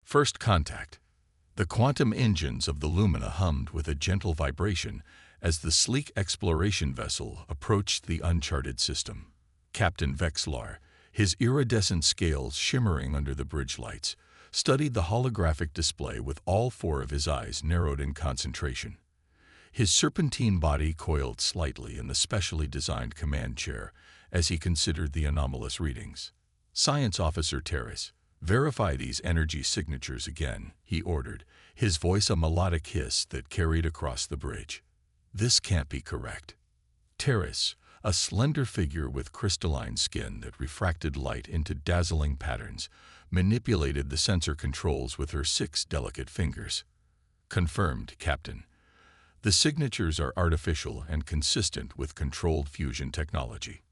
First contact. The quantum engines of the Lumina hummed with a gentle vibration as the sleek exploration vessel approached the uncharted system. Captain Vexlar, his iridescent scales shimmering under the bridge lights, studied the holographic display with all four of his eyes narrowed in concentration. His serpentine body coiled slightly in the specially designed command chair as he considered the anomalous readings. "Science Officer Terrace, verify these energy signatures again," he ordered, his voice a melodic hiss that carried across the bridge. "This can't be correct." Terrace, a slender figure with crystalline skin that refracted light into dazzling patterns, manipulated the sensor controls with her 6 delicate fingers. "Confirmed, Captain. The signatures are artificial and consistent with controlled fusion technology.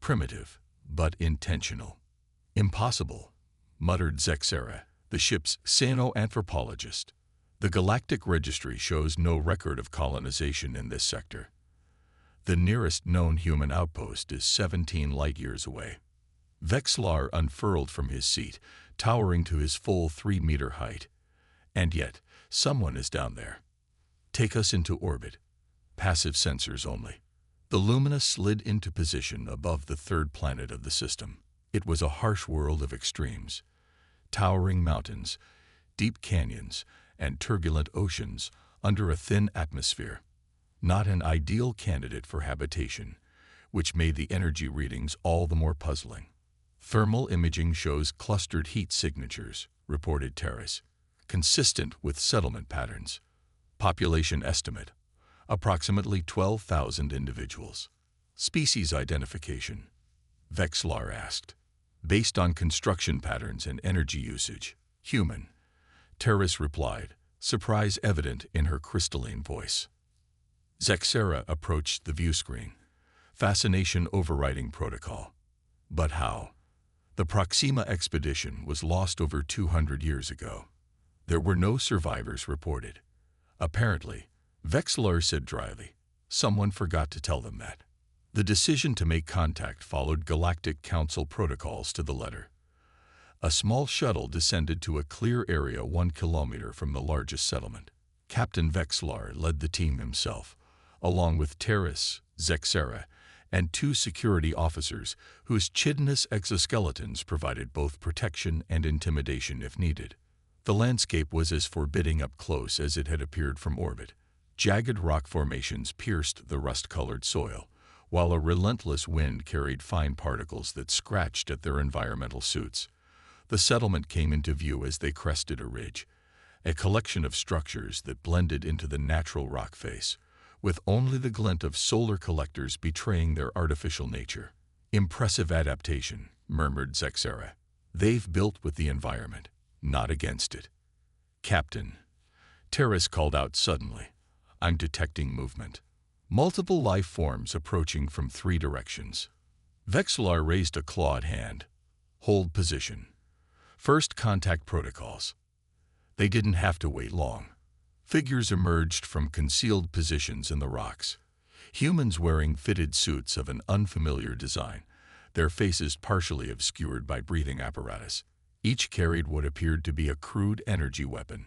Primitive, but intentional." "Impossible," muttered Zexera, the ship's xeno-anthropologist. "The Galactic Registry shows no record of colonization in this sector. The nearest known human outpost is 17 light-years away." Vexlar unfurled from his seat, towering to his full 3-meter height. "And yet, someone is down there. Take us into orbit. Passive sensors only." The Lumina slid into position above the third planet of the system. It was a harsh world of extremes. Towering mountains, deep canyons, and turbulent oceans under a thin atmosphere. Not an ideal candidate for habitation, which made the energy readings all the more puzzling. "Thermal imaging shows clustered heat signatures," reported Terrace, "consistent with settlement patterns. Population estimate, approximately 12,000 individuals." "Species identification?" Vexlar asked. "Based on construction patterns and energy usage, human," Terrace replied, surprise evident in her crystalline voice. Zexera approached the viewscreen. "Fascination overriding protocol." "But how?" "The Proxima expedition was lost over 200 years ago. There were no survivors reported. Apparently," Vexlar said dryly, "someone forgot to tell them that." The decision to make contact followed Galactic Council protocols to the letter. A small shuttle descended to a clear area 1 kilometer from the largest settlement. Captain Vexlar led the team himself, along with Terrace, Zexera, and 2 security officers whose chitinous exoskeletons provided both protection and intimidation if needed. The landscape was as forbidding up close as it had appeared from orbit. Jagged rock formations pierced the rust-colored soil, while a relentless wind carried fine particles that scratched at their environmental suits. The settlement came into view as they crested a ridge, a collection of structures that blended into the natural rock face, with only the glint of solar collectors betraying their artificial nature. "Impressive adaptation," murmured Zexera. "They've built with the environment, not against it." "Captain," Terrace called out suddenly, "I'm detecting movement. Multiple life forms approaching from 3 directions." Vexlar raised a clawed hand. "Hold position. First contact protocols." They didn't have to wait long. Figures emerged from concealed positions in the rocks. Humans wearing fitted suits of an unfamiliar design, their faces partially obscured by breathing apparatus. Each carried what appeared to be a crude energy weapon,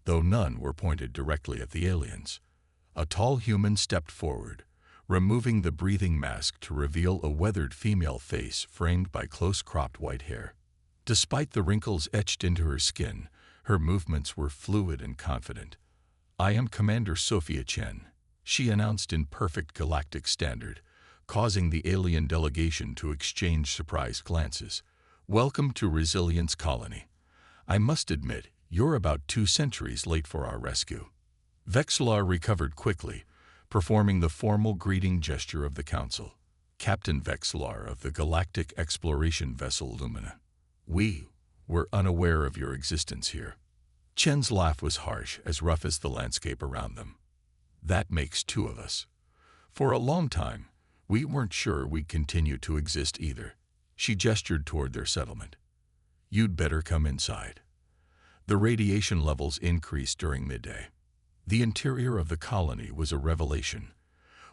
though none were pointed directly at the aliens. A tall human stepped forward, removing the breathing mask to reveal a weathered female face framed by close-cropped white hair. Despite the wrinkles etched into her skin, her movements were fluid and confident. "I am Commander Sophia Chen," she announced in perfect galactic standard, causing the alien delegation to exchange surprised glances. "Welcome to Resilience Colony. I must admit, you're about 2 centuries late for our rescue." Vexlar recovered quickly, performing the formal greeting gesture of the Council. "Captain Vexlar of the Galactic Exploration Vessel Lumina. We were unaware of your existence here." Chen's laugh was harsh, as rough as the landscape around them. "That makes 2 of us. For a long time, we weren't sure we'd continue to exist either." She gestured toward their settlement. "You'd better come inside." The radiation levels increased during midday. The interior of the colony was a revelation.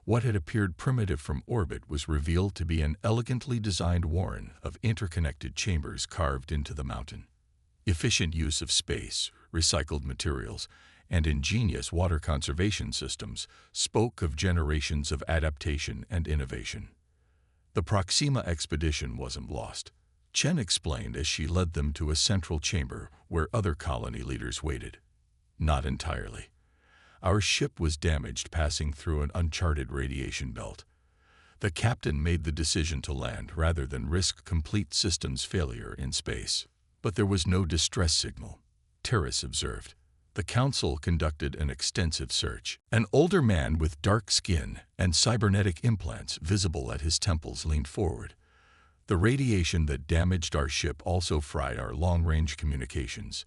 What had appeared primitive from orbit was revealed to be an elegantly designed warren of interconnected chambers carved into the mountain. Efficient use of space, recycled materials, and ingenious water conservation systems spoke of generations of adaptation and innovation. The Proxima expedition wasn't lost. Chen explained as she led them to a central chamber where other colony leaders waited. Not entirely. Our ship was damaged passing through an uncharted radiation belt. The captain made the decision to land rather than risk complete systems failure in space. But there was no distress signal, Terrace observed. The council conducted an extensive search. An older man with dark skin and cybernetic implants visible at his temples leaned forward. The radiation that damaged our ship also fried our long-range communications.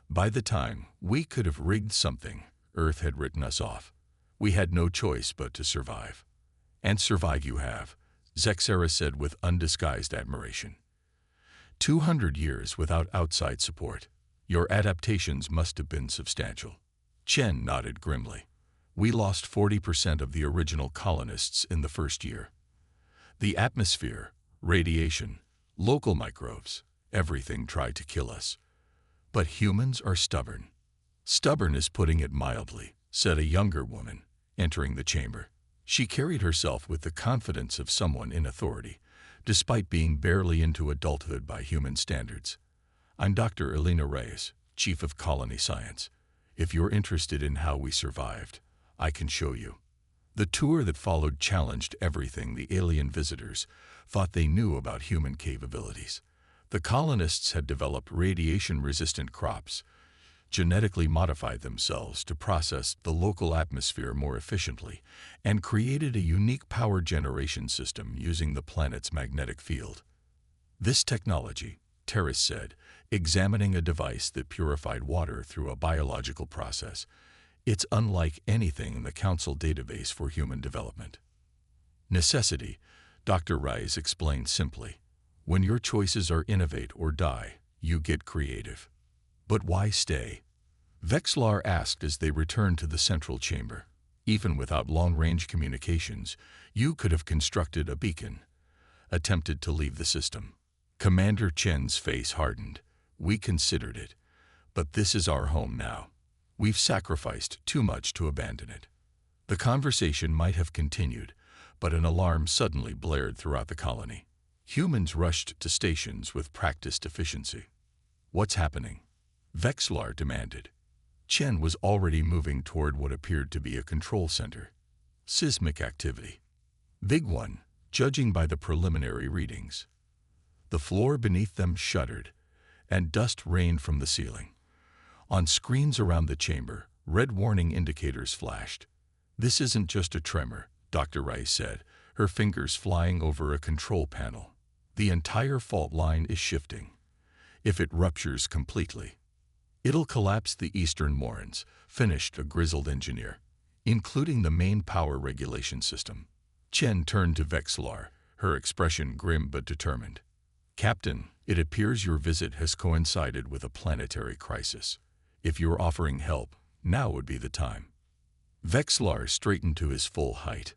By the time we could have rigged something, Earth had written us off. We had no choice but to survive. And survive you have, Zexera said with undisguised admiration. 200 years without outside support. Your adaptations must have been substantial. Chen nodded grimly. We lost 40% of the original colonists in the first year. The atmosphere, radiation, local microbes, everything tried to kill us. But humans are stubborn. Stubborn is putting it mildly, said a younger woman, entering the chamber. She carried herself with the confidence of someone in authority, despite being barely into adulthood by human standards. I'm Dr. Elena Reyes, Chief of Colony Science. If you're interested in how we survived, I can show you. The tour that followed challenged everything the alien visitors thought they knew about human capabilities. The colonists had developed radiation-resistant crops, genetically modified themselves to process the local atmosphere more efficiently, and created a unique power generation system using the planet's magnetic field. This technology, Terrace said, examining a device that purified water through a biological process, it's unlike anything in the Council database for human development. Necessity, Dr. Rice explained simply. When your choices are innovate or die, you get creative. But why stay? Vexlar asked as they returned to the central chamber. Even without long-range communications, you could have constructed a beacon. Attempted to leave the system. Commander Chen's face hardened. We considered it. But this is our home now. We've sacrificed too much to abandon it. The conversation might have continued, but an alarm suddenly blared throughout the colony. Humans rushed to stations with practiced efficiency. What's happening? Vexlar demanded. Chen was already moving toward what appeared to be a control center. Seismic activity. Big one, judging by the preliminary readings. The floor beneath them shuddered, and dust rained from the ceiling. On screens around the chamber, red warning indicators flashed. This isn't just a tremor, Dr. Rice said, her fingers flying over a control panel. The entire fault line is shifting. If it ruptures completely, it'll collapse the eastern moorings, finished a grizzled engineer, including the main power regulation system. Chen turned to Vexlar, her expression grim but determined. Captain, it appears your visit has coincided with a planetary crisis. If you're offering help, now would be the time. Vexlar straightened to his full height.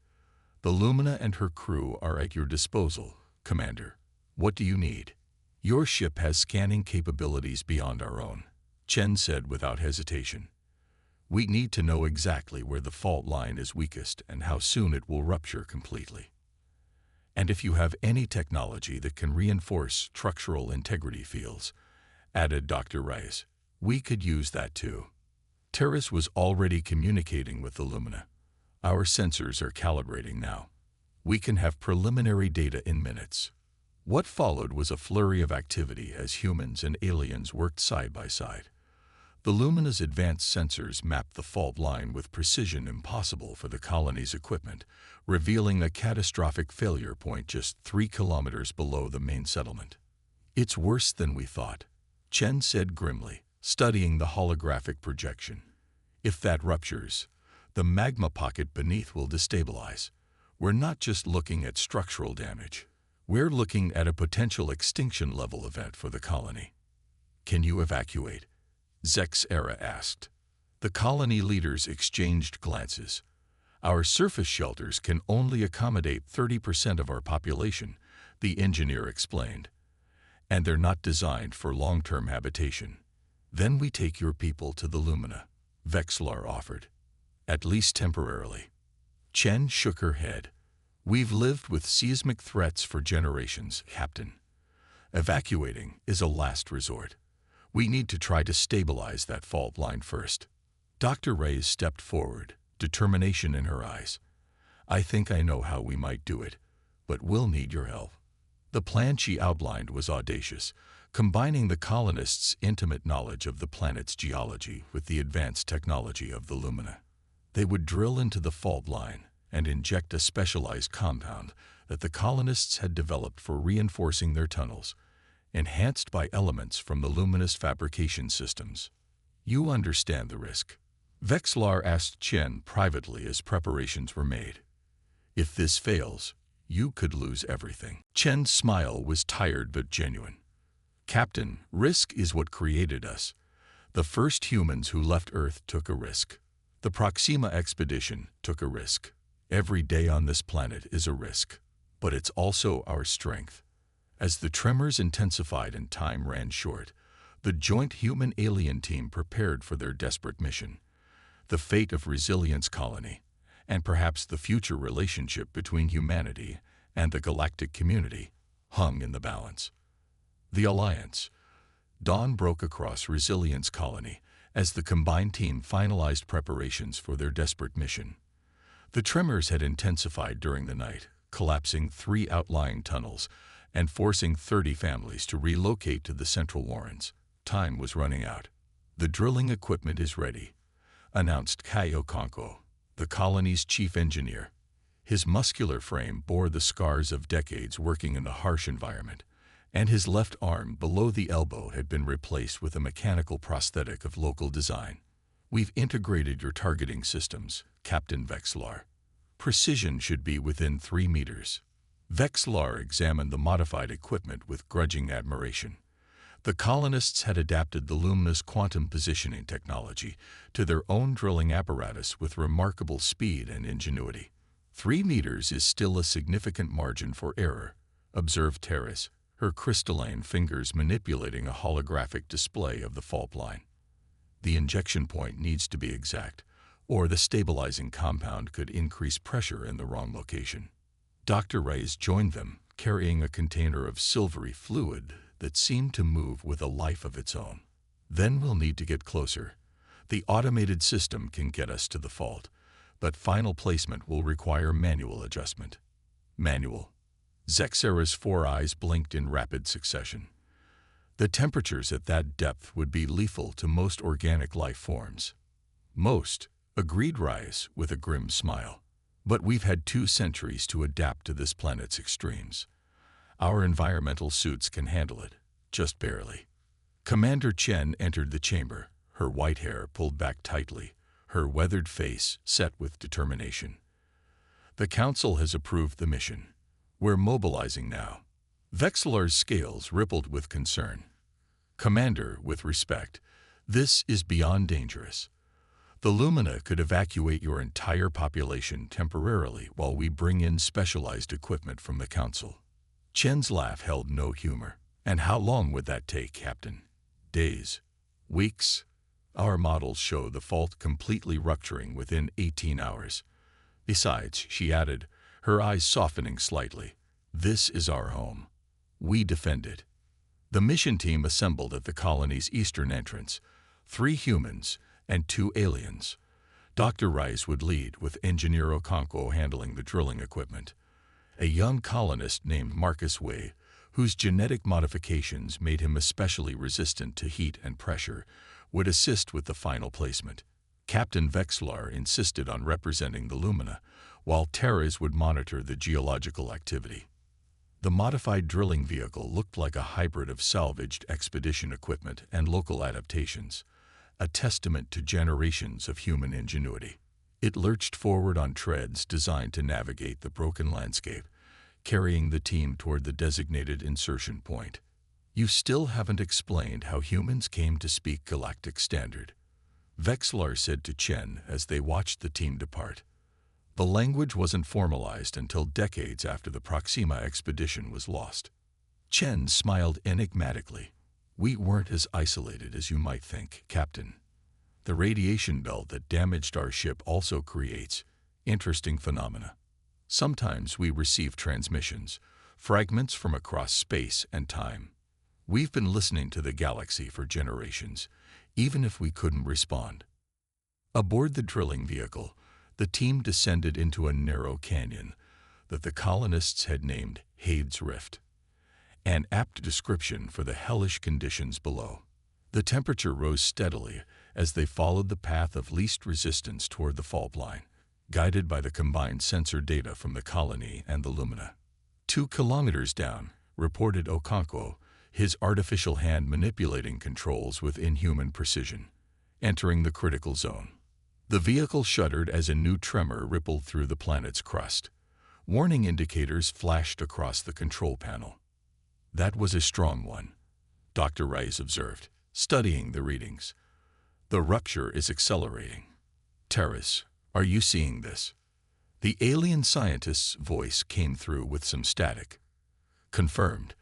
The Lumina and her crew are at your disposal, Commander. What do you need? Your ship has scanning capabilities beyond our own, Chen said without hesitation. We need to know exactly where the fault line is weakest and how soon it will rupture completely. And if you have any technology that can reinforce structural integrity fields, added Dr. Rice, we could use that too. Terrace was already communicating with the Lumina. Our sensors are calibrating now. We can have preliminary data in minutes. What followed was a flurry of activity as humans and aliens worked side by side. The Lumina's advanced sensors mapped the fault line with precision impossible for the colony's equipment, revealing a catastrophic failure point just 3 kilometers below the main settlement. It's worse than we thought, Chen said grimly, studying the holographic projection. If that ruptures, the magma pocket beneath will destabilize. We're not just looking at structural damage. We're looking at a potential extinction-level event for the colony. Can you evacuate? Zexera asked. The colony leaders exchanged glances. Our surface shelters can only accommodate 30% of our population, the engineer explained. And they're not designed for long-term habitation. Then we take your people to the Lumina, Vexlar offered. At least temporarily. Chen shook her head. We've lived with seismic threats for generations, Captain. Evacuating is a last resort. We need to try to stabilize that fault line first. Dr. Reyes stepped forward, determination in her eyes. I think I know how we might do it, but we'll need your help. The plan she outlined was audacious, combining the colonists' intimate knowledge of the planet's geology with the advanced technology of the Lumina. They would drill into the fault line and inject a specialized compound that the colonists had developed for reinforcing their tunnels, enhanced by elements from the luminous fabrication systems. You understand the risk. Vexlar asked Chen privately as preparations were made. If this fails, you could lose everything. Chen's smile was tired but genuine. Captain, risk is what created us. The first humans who left Earth took a risk. The Proxima expedition took a risk. Every day on this planet is a risk. But it's also our strength. As the tremors intensified and time ran short, the joint human-alien team prepared for their desperate mission. The fate of Resilience Colony, and perhaps the future relationship between humanity and the galactic community, hung in the balance. The alliance. Dawn broke across Resilience Colony as the combined team finalized preparations for their desperate mission. The tremors had intensified during the night, collapsing 3 outlying tunnels and forcing 30 families to relocate to the central warrens. Time was running out. The drilling equipment is ready, announced Kaio Konko, the colony's chief engineer. His muscular frame bore the scars of decades working in a harsh environment, and his left arm below the elbow had been replaced with a mechanical prosthetic of local design. We've integrated your targeting systems, Captain Vexlar. Precision should be within 3 meters. Vexlar examined the modified equipment with grudging admiration. The colonists had adapted the luminous quantum positioning technology to their own drilling apparatus with remarkable speed and ingenuity. 3 meters is still a significant margin for error, observed Terrace, her crystalline fingers manipulating a holographic display of the fault line. The injection point needs to be exact, or the stabilizing compound could increase pressure in the wrong location. Dr. Reyes joined them, carrying a container of silvery fluid that seemed to move with a life of its own. Then we'll need to get closer. The automated system can get us to the fault, but final placement will require manual adjustment. Manual. Zexera's 4 eyes blinked in rapid succession. The temperatures at that depth would be lethal to most organic life forms. Most, agreed Reyes with a grim smile. But we've had 2 centuries to adapt to this planet's extremes. Our environmental suits can handle it, just barely. Commander Chen entered the chamber, her white hair pulled back tightly, her weathered face set with determination. The Council has approved the mission. We're mobilizing now. Vexlar's scales rippled with concern. Commander, with respect, this is beyond dangerous. The Lumina could evacuate your entire population temporarily while we bring in specialized equipment from the Council. Chen's laugh held no humor. And how long would that take, Captain? Days? Weeks? Our models show the fault completely rupturing within 18 hours. Besides, she added, her eyes softening slightly, this is our home. We defend it. The mission team assembled at the colony's eastern entrance, 3 humans and 2 aliens. Dr. Rice would lead, with Engineer Okonkwo handling the drilling equipment. A young colonist named Marcus Wei, whose genetic modifications made him especially resistant to heat and pressure, would assist with the final placement. Captain Vexlar insisted on representing the Lumina, while Terres would monitor the geological activity. The modified drilling vehicle looked like a hybrid of salvaged expedition equipment and local adaptations, a testament to generations of human ingenuity. It lurched forward on treads designed to navigate the broken landscape, carrying the team toward the designated insertion point. You still haven't explained how humans came to speak Galactic Standard, Vexlar said to Chen as they watched the team depart. The language wasn't formalized until decades after the Proxima expedition was lost. Chen smiled enigmatically. We weren't as isolated as you might think, Captain. The radiation belt that damaged our ship also creates interesting phenomena. Sometimes we receive transmissions, fragments from across space and time. We've been listening to the galaxy for generations, even if we couldn't respond. Aboard the drilling vehicle, the team descended into a narrow canyon that the colonists had named Hades Rift, an apt description for the hellish conditions below. The temperature rose steadily as they followed the path of least resistance toward the fault line, guided by the combined sensor data from the colony and the Lumina. 2 kilometers down, reported Okonkwo, his artificial hand manipulating controls with inhuman precision, entering the critical zone. The vehicle shuddered as a new tremor rippled through the planet's crust. Warning indicators flashed across the control panel. That was a strong one, Dr. Rice observed, studying the readings. The rupture is accelerating. Terrace, are you seeing this? The alien scientist's voice came through with some static. Confirmed.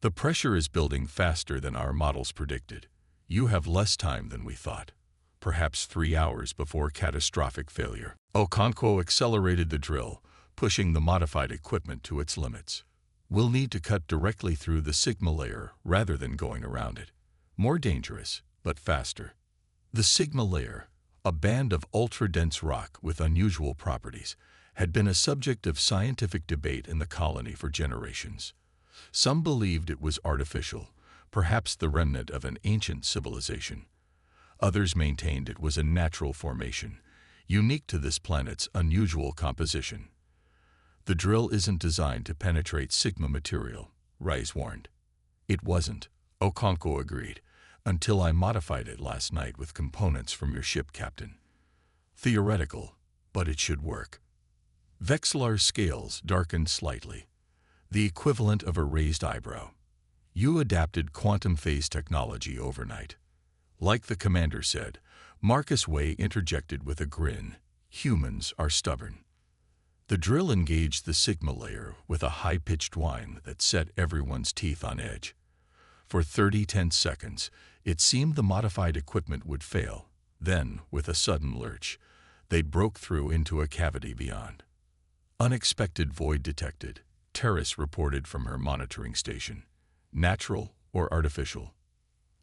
The pressure is building faster than our models predicted. You have less time than we thought. Perhaps 3 hours before catastrophic failure. Okonkwo accelerated the drill, pushing the modified equipment to its limits. We'll need to cut directly through the Sigma layer rather than going around it. More dangerous, but faster. The Sigma layer, a band of ultra-dense rock with unusual properties, had been a subject of scientific debate in the colony for generations. Some believed it was artificial, perhaps the remnant of an ancient civilization. Others maintained it was a natural formation, unique to this planet's unusual composition. The drill isn't designed to penetrate Sigma material, Rice warned. It wasn't, Okonkwo agreed, until I modified it last night with components from your ship, Captain. Theoretical, but it should work. Vexlar's scales darkened slightly, the equivalent of a raised eyebrow. You adapted quantum phase technology overnight. Like the commander said, Marcus Way interjected with a grin, humans are stubborn. The drill engaged the Sigma layer with a high-pitched whine that set everyone's teeth on edge. For 30 tense seconds, it seemed the modified equipment would fail. Then, with a sudden lurch, they broke through into a cavity beyond. Unexpected void detected, Terrace reported from her monitoring station. Natural or artificial?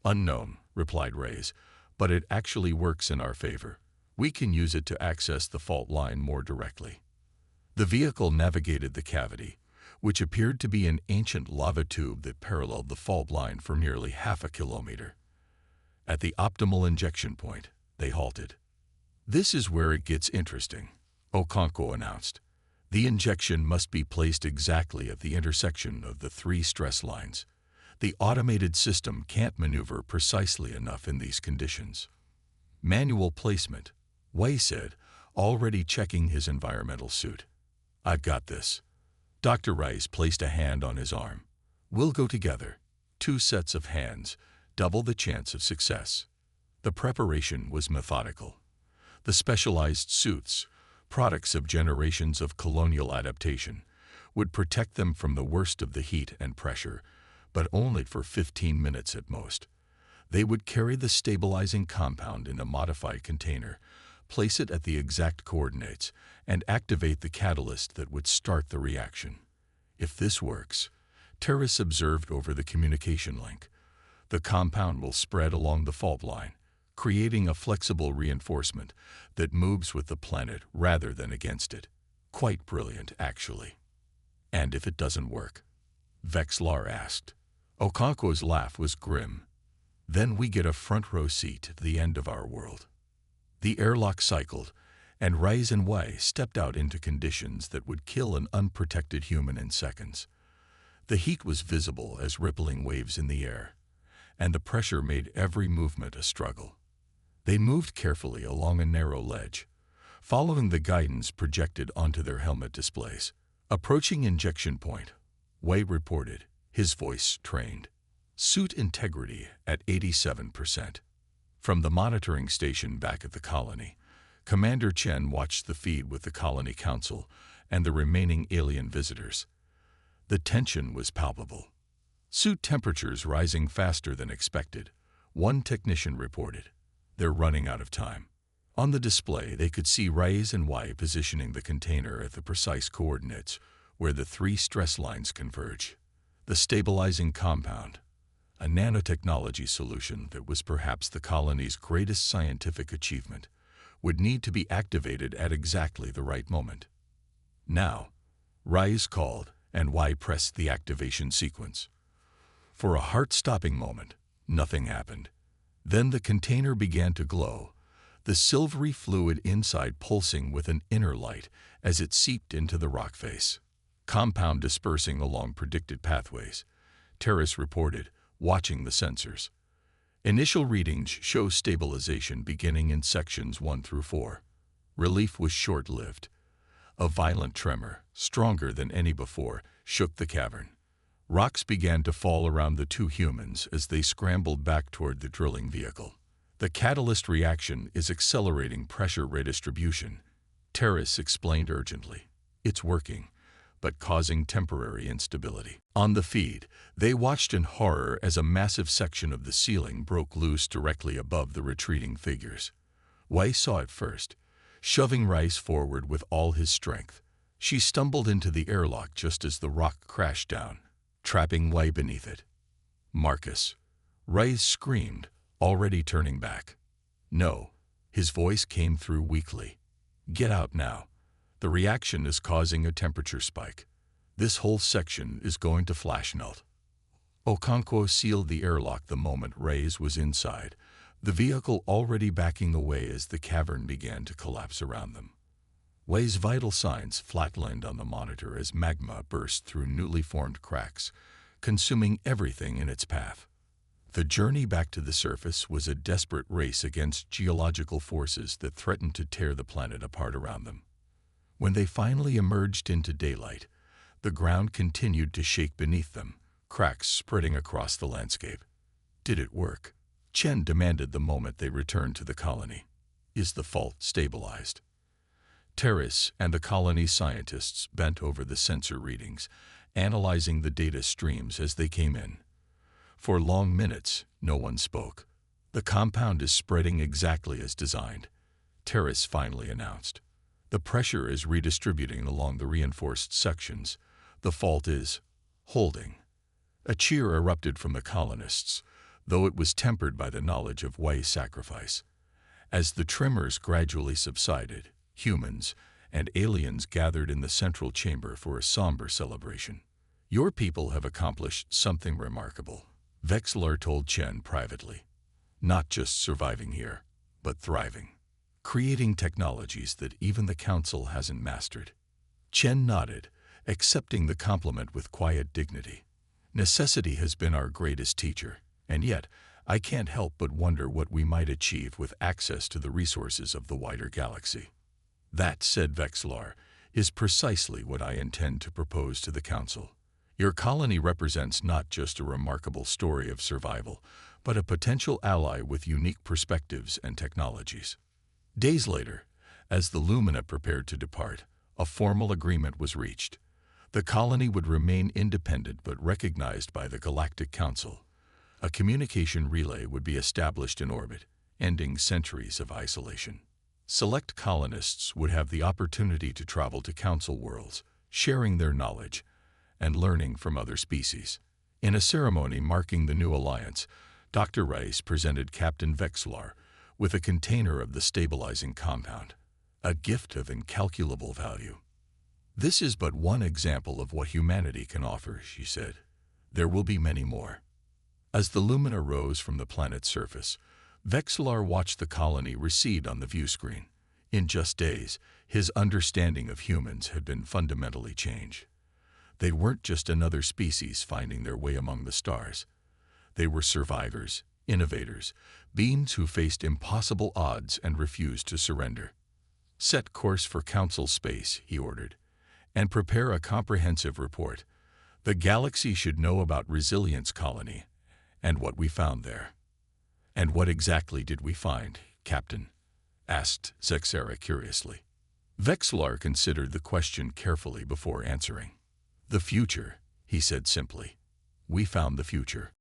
Unknown, replied Reyes, but it actually works in our favor. We can use it to access the fault line more directly. The vehicle navigated the cavity, which appeared to be an ancient lava tube that paralleled the fault line for nearly half a kilometer. At the optimal injection point, they halted. This is where it gets interesting, Okonkwo announced. The injection must be placed exactly at the intersection of the 3 stress lines. The automated system can't maneuver precisely enough in these conditions. Manual placement, Way said, already checking his environmental suit. I've got this. Dr. Rice placed a hand on his arm. We'll go together. 2 sets of hands, double the chance of success. The preparation was methodical. The specialized suits, products of generations of colonial adaptation, would protect them from the worst of the heat and pressure, but only for 15 minutes at most. They would carry the stabilizing compound in a modified container, place it at the exact coordinates, and activate the catalyst that would start the reaction. If this works, Terrace observed over the communication link, the compound will spread along the fault line, creating a flexible reinforcement that moves with the planet rather than against it. Quite brilliant, actually. And if it doesn't work? Vexlar asked. Okonkwo's laugh was grim. Then we get a front-row seat to the end of our world. The airlock cycled, and Rice and Way stepped out into conditions that would kill an unprotected human in seconds. The heat was visible as rippling waves in the air, and the pressure made every movement a struggle. They moved carefully along a narrow ledge, following the guidance projected onto their helmet displays. Approaching injection point, Way reported, his voice trained. Suit integrity at 87%. From the monitoring station back at the colony, Commander Chen watched the feed with the Colony Council and the remaining alien visitors. The tension was palpable. Suit temperatures rising faster than expected. One technician reported. They're running out of time. On the display, they could see Reyes and Y positioning the container at the precise coordinates where the three stress lines converge. The stabilizing compound, a nanotechnology solution that was perhaps the colony's greatest scientific achievement, would need to be activated at exactly the right moment. Now, Reyes called, and Y pressed the activation sequence. For a heart-stopping moment, nothing happened. Then the container began to glow, the silvery fluid inside pulsing with an inner light as it seeped into the rock face. Compound dispersing along predicted pathways, Terrace reported, watching the sensors. Initial readings show stabilization beginning in sections 1 through 4. Relief was short-lived. A violent tremor, stronger than any before, shook the cavern. Rocks began to fall around the two humans as they scrambled back toward the drilling vehicle. The catalyst reaction is accelerating pressure redistribution, Terrace explained urgently. It's working, but causing temporary instability. On the feed, they watched in horror as a massive section of the ceiling broke loose directly above the retreating figures. Wei saw it first, shoving Rice forward with all his strength. She stumbled into the airlock just as the rock crashed down, trapping Wei beneath it. Marcus. Rice screamed, already turning back. No. His voice came through weakly. Get out now. The reaction is causing a temperature spike. This whole section is going to flash melt. Okonkwo sealed the airlock the moment Reyes was inside, the vehicle already backing away as the cavern began to collapse around them. Wei's vital signs flatlined on the monitor as magma burst through newly formed cracks, consuming everything in its path. The journey back to the surface was a desperate race against geological forces that threatened to tear the planet apart around them. When they finally emerged into daylight, the ground continued to shake beneath them, cracks spreading across the landscape. Did it work? Chen demanded the moment they returned to the colony. Is the fault stabilized? Terrace and the colony scientists bent over the sensor readings, analyzing the data streams as they came in. For long minutes, no one spoke. The compound is spreading exactly as designed, Terrace finally announced. The pressure is redistributing along the reinforced sections. The fault is holding. A cheer erupted from the colonists, though it was tempered by the knowledge of Wei's sacrifice. As the tremors gradually subsided, humans and aliens gathered in the central chamber for a somber celebration. Your people have accomplished something remarkable, Vexlar told Chen privately. Not just surviving here, but thriving. Creating technologies that even the Council hasn't mastered. Chen nodded, accepting the compliment with quiet dignity. Necessity has been our greatest teacher, and yet I can't help but wonder what we might achieve with access to the resources of the wider galaxy. That, said Vexlar, is precisely what I intend to propose to the Council. Your colony represents not just a remarkable story of survival, but a potential ally with unique perspectives and technologies. Days later, as the Lumina prepared to depart, a formal agreement was reached. The colony would remain independent but recognized by the Galactic Council. A communication relay would be established in orbit, ending centuries of isolation. Select colonists would have the opportunity to travel to Council worlds, sharing their knowledge and learning from other species. In a ceremony marking the new alliance, Dr. Rice presented Captain Vexlar with a container of the stabilizing compound, a gift of incalculable value. This is but one example of what humanity can offer, she said. There will be many more. As the Lumina rose from the planet's surface, Vexlar watched the colony recede on the view screen. In just days, his understanding of humans had been fundamentally changed. They weren't just another species finding their way among the stars. They were survivors, innovators, beings who faced impossible odds and refused to surrender. Set course for Council space, he ordered, and prepare a comprehensive report. The galaxy should know about Resilience Colony and what we found there. And what exactly did we find, Captain? Asked Zexera curiously. Vexlar considered the question carefully before answering. The future, he said simply. we found the future.